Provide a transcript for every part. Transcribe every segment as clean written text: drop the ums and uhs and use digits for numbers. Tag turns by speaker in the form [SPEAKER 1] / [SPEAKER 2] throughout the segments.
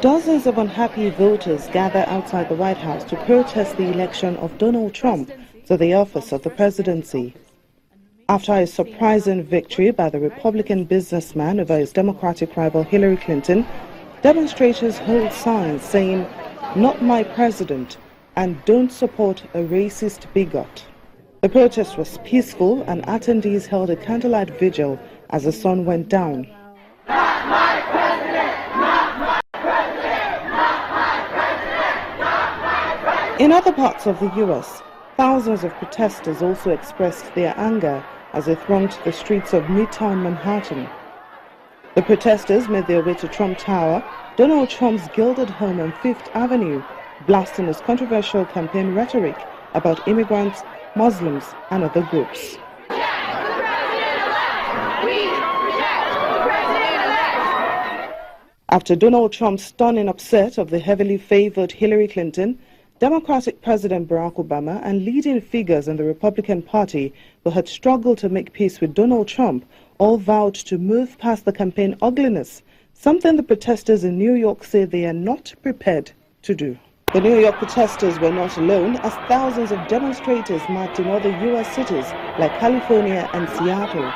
[SPEAKER 1] Dozens of unhappy voters gather outside the White House to protest the election of Donald Trump to the office of the presidency. After a surprising victory by the Republican businessman over his Democratic rival Hillary Clinton, demonstrators hold signs saying, "Not my president," and "Don't support a racist bigot." The protest was peaceful and attendees held a candlelight vigil as the sun went down.
[SPEAKER 2] Not my president, not my president, not my president, not my president.
[SPEAKER 1] In other parts of the U.S., thousands of protesters also expressed their anger as they thronged the streets of Midtown Manhattan. The protesters made their way to Trump Tower, Donald Trump's gilded home on Fifth Avenue, blasting his controversial campaign rhetoric about immigrants, Muslims, and other groups. After Donald Trump's stunning upset of the heavily favored Hillary Clinton, Democratic President Barack Obama and leading figures in the Republican Party who had struggled to make peace with Donald Trump all vowed to move past the campaign ugliness, something the protesters in New York say they are not prepared to do. The New York protesters were not alone, as thousands of demonstrators marched in other U.S. cities like California and Seattle.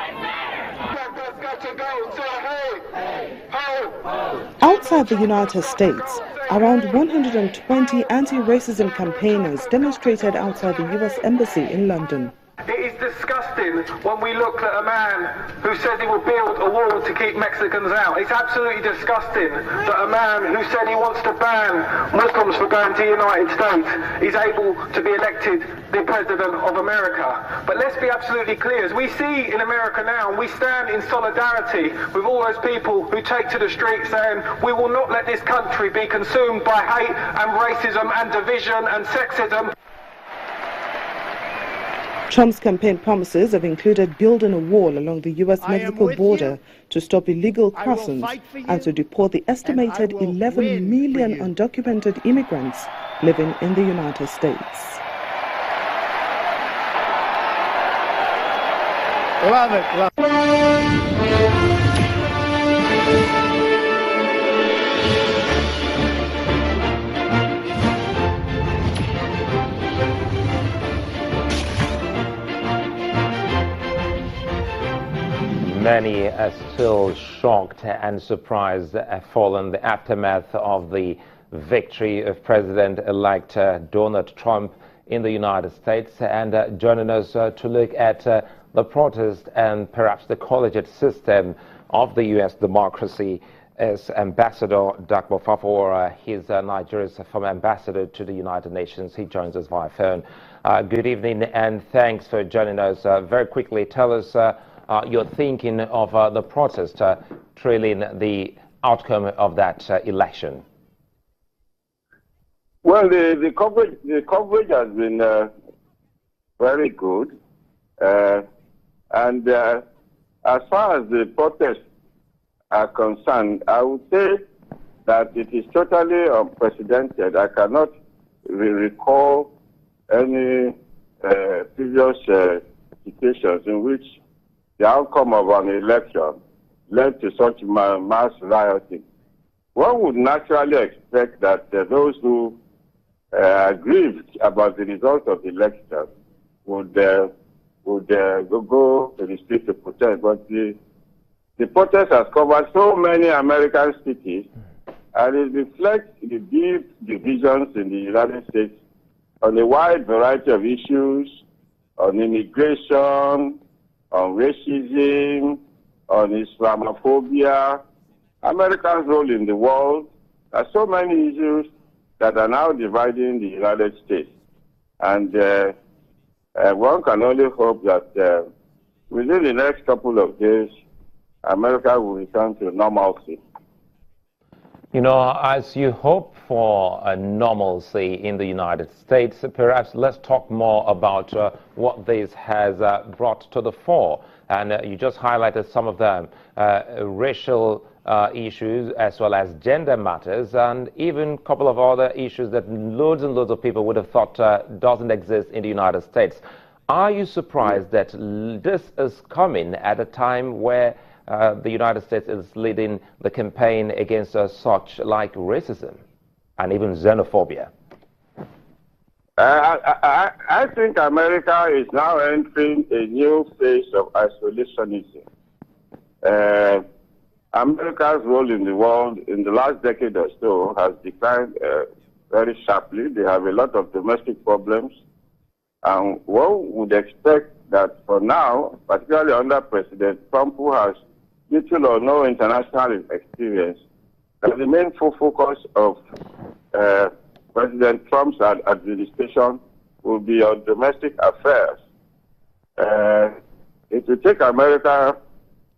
[SPEAKER 1] Outside the United States, around 120 anti-racism campaigners demonstrated outside the U.S. Embassy in London.
[SPEAKER 3] It is disgusting when we look at a man who said he would build a wall to keep Mexicans out. It's absolutely disgusting that a man who said he wants to ban Muslims from going to the United States is able to be elected the President of America. But let's be absolutely clear, as we see in America now, we stand in solidarity with all those people who take to the streets saying, we will not let this country be consumed by hate and racism and division and sexism.
[SPEAKER 1] Trump's campaign promises have included building a wall along the U.S.-Mexico border to stop illegal crossings and to deport the estimated 11 million undocumented immigrants living in the United States.
[SPEAKER 4] Love it. Love it.
[SPEAKER 5] Many are still shocked and surprised following the aftermath of the victory of President-elect Donald Trump in the United States. And joining us to look at the protest and perhaps the collegiate system of the U.S. democracy is Ambassador Dakpo Fafor. He's Nigeria's former ambassador to the United Nations. He joins us via phone. Good evening and thanks for joining us. Very quickly, tell us your thinking of the protest trailing the outcome of that election.
[SPEAKER 6] Well, the coverage has been very good, and as far as the protests are concerned, I would say that it is totally unprecedented. I cannot recall any previous situations in which the outcome of an election led to such mass rioting. One would naturally expect that those who aggrieved about the result of the election would go to the street to protest. But the protest has covered so many American cities, and it reflects the deep divisions in the United States on a wide variety of issues, on immigration, on racism, on Islamophobia, America's role in the world. There are so many issues that are now dividing the United States. And one can only hope that within the next couple of days, America will return to normalcy.
[SPEAKER 5] You know, as you hope for a normalcy in the United States, perhaps let's talk more about what this has brought to the fore. And you just highlighted some of them, racial issues as well as gender matters, and even a couple of other issues that loads and loads of people would have thought doesn't exist in the United States. Are you surprised that this is coming at a time where the United States is leading the campaign against such like racism and even xenophobia?
[SPEAKER 6] I think America is now entering a new phase of isolationism. America's role in the world in the last decade or so has declined very sharply. They have a lot of domestic problems. And one would expect that for now, particularly under President Trump, who has little or no international experience, that the main focus of President Trump's administration will be on domestic affairs. It will take America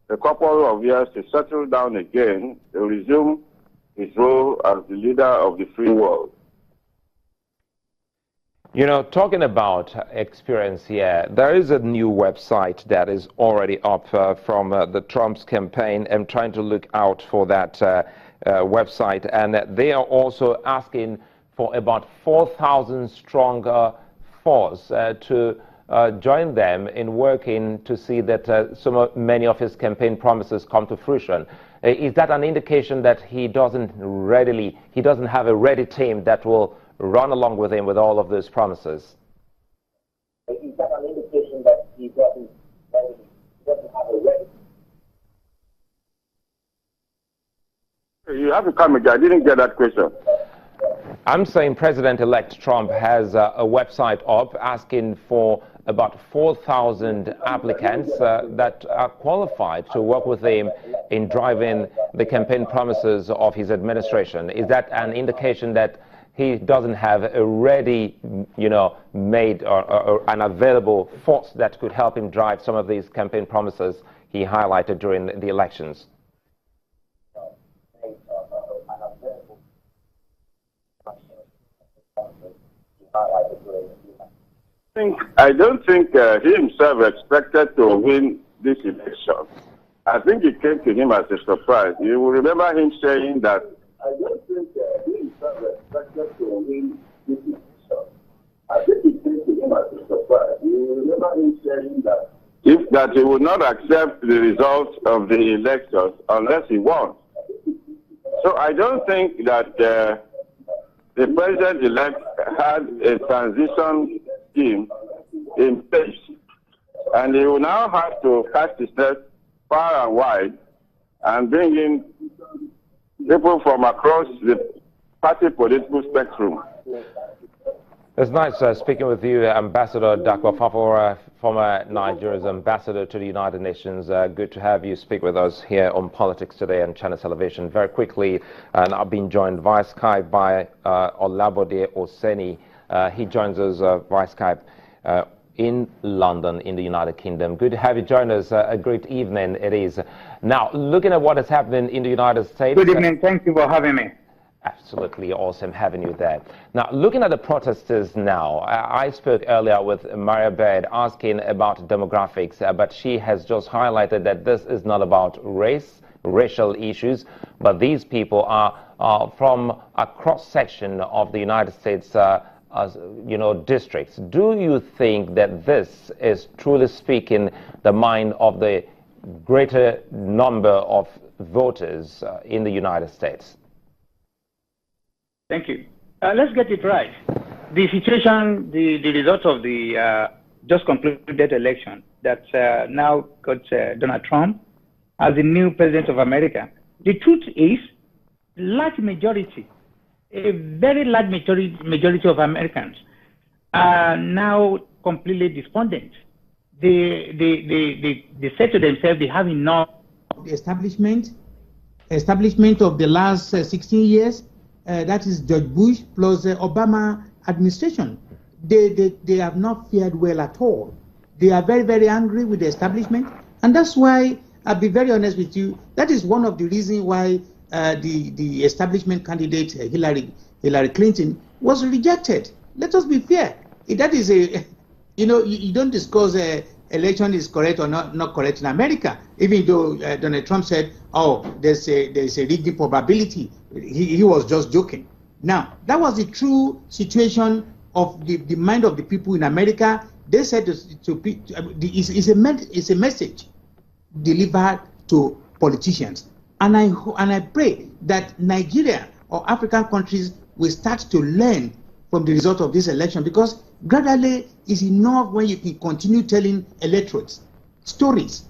[SPEAKER 6] a couple of years to settle down again, to resume his role as the leader of the free world.
[SPEAKER 5] You know, talking about experience here, there is a new website that is already up from the Trump's campaign. I'm trying to look out for that website, and they are also asking for about 4,000 strong force to join them in working to see that many of his campaign promises come to fruition. Is that an indication that he doesn't have a ready team that will run along with him with all of those promises?
[SPEAKER 7] Is that an indication that he doesn't have a ready?
[SPEAKER 6] You have to come again. I didn't get that question.
[SPEAKER 5] I'm saying President-elect Trump has a website up asking for about 4,000 applicants that are qualified to work with him in driving the campaign promises of his administration. Is that an indication that he doesn't have a ready, made or an available force that could help him drive some of these campaign promises he highlighted during the elections?
[SPEAKER 6] I don't think he himself expected to win this election. I think it came to him as a surprise. You will remember him saying that I don't think he himself expected to win this election. I think it came to him as a surprise. You will remember him saying that he would not accept the results of the elections unless he won. So I don't think that the president-elect had a transition scheme in place, and he will now have to cast his net far and wide and bring in people from across the party political spectrum.
[SPEAKER 5] It's nice speaking with you, Ambassador Dakwa Fafora, former Nigeria's ambassador to the United Nations. Good to have you speak with us here on Politics Today on Channel Television. Very quickly, and I've been joined via Skype by Olabode Oseni. He joins us via Skype in London, in the United Kingdom. Good to have you join us. A great evening it is. Now, looking at what is happening in the United States.
[SPEAKER 8] Good evening. Thank you for having me.
[SPEAKER 5] Absolutely awesome having you there. Now, looking at the protesters now, I spoke earlier with Maria Baird asking about demographics, but she has just highlighted that this is not about racial issues, but these people are from a cross-section of the United States districts. Do you think that this is, truly speaking, the mind of the greater number of voters in the United States?
[SPEAKER 8] Thank you. Let's get it right. The situation, the result of the just concluded election that now got Donald Trump as the new president of America. The truth is, large majority, a very large majority of Americans are now completely despondent. They say to themselves they have enough.
[SPEAKER 9] The establishment of the last 16 years, that is George Bush plus the Obama administration. They have not fared well at all. They are very, very angry with the establishment, and that's why, I'll be very honest with you, that is one of the reasons why the establishment candidate Hillary Clinton was rejected. Let us be fair. That is you don't discuss election is correct or not correct in America. Even though Donald Trump said, "Oh, there's a rigging probability," he was just joking. Now, that was the true situation of the mind of the people in America. They said it's a message delivered to politicians. And I pray that Nigeria or African countries will start to learn from the result of this election, because gradually it's enough when you can continue telling electorates stories,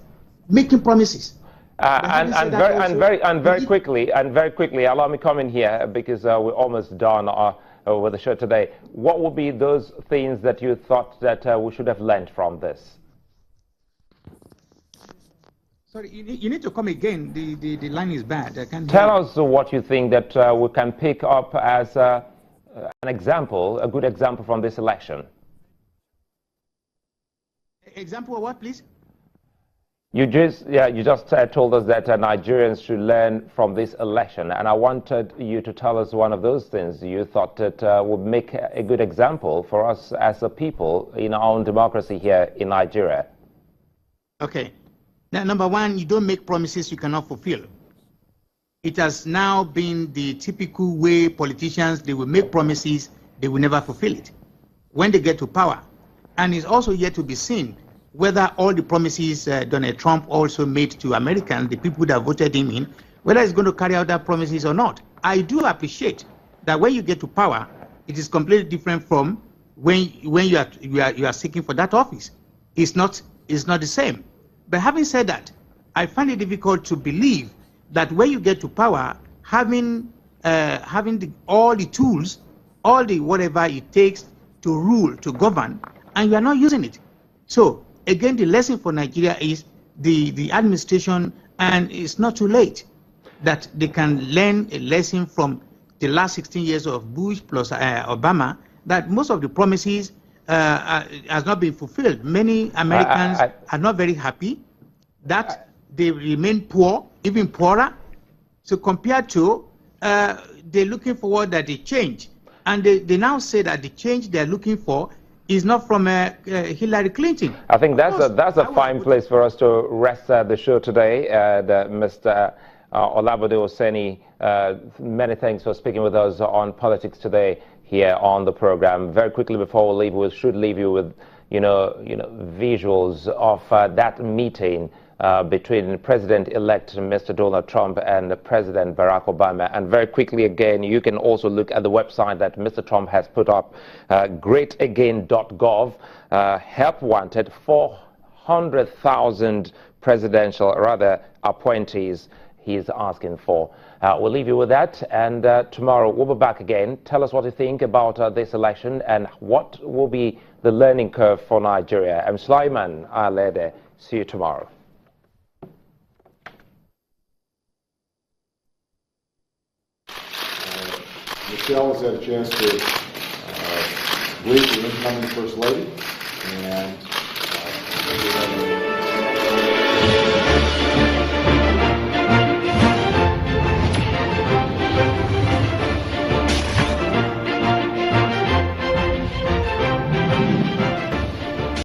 [SPEAKER 9] making promises.
[SPEAKER 5] Very quickly, allow me to come in here, because we're almost done with the show today. What would be those things that you thought that we should have learned from this?
[SPEAKER 9] Sorry, you need to come again. The line is bad. I can't
[SPEAKER 5] Tell
[SPEAKER 9] hear
[SPEAKER 5] us what you think that we can pick up as an example, a good example from this election.
[SPEAKER 9] Example of what, please?
[SPEAKER 5] You just told us that Nigerians should learn from this election, and I wanted you to tell us one of those things you thought that would make a good example for us as a people in our own democracy here in Nigeria.
[SPEAKER 9] Okay. Now, number one, you don't make promises you cannot fulfill. It has now been the typical way politicians, they will make promises, they will never fulfill it when they get to power. And it's also yet to be seen whether all the promises Donald Trump also made to Americans, the people that voted him in, whether he's going to carry out that promises or not. I do appreciate that when you get to power, it is completely different from when you are seeking for that office. It's not the same. But having said that, I find it difficult to believe that when you get to power, having all the tools, all the whatever it takes to rule, to govern, and you are not using it. So again, the lesson for Nigeria is the administration, and it's not too late that they can learn a lesson from the last 16 years of Bush plus Obama, that most of the promises has not been fulfilled. Many Americans are not very happy that they remain poor, even poorer. So compared to, they're looking forward that they change. And they now say that the change they're looking for is not from Hillary Clinton.
[SPEAKER 5] I think that's a fine place for us to rest the show today. Mr. Olabode Oseni, many thanks for speaking with us on Politics Today here on the program. Very quickly before we leave, we should leave you with visuals of that meeting between President-elect Mr. Donald Trump and President Barack Obama. And very quickly again, you can also look at the website that Mr. Trump has put up, greatagain.gov, help wanted, 400,000 appointees he's asking for. We'll leave you with that, and tomorrow we'll be back again. Tell us what you think about this election and what will be the learning curve for Nigeria. I'm Sulaiman Alede. See you tomorrow.
[SPEAKER 10] Michelle has had a chance to greet the incoming First Lady, and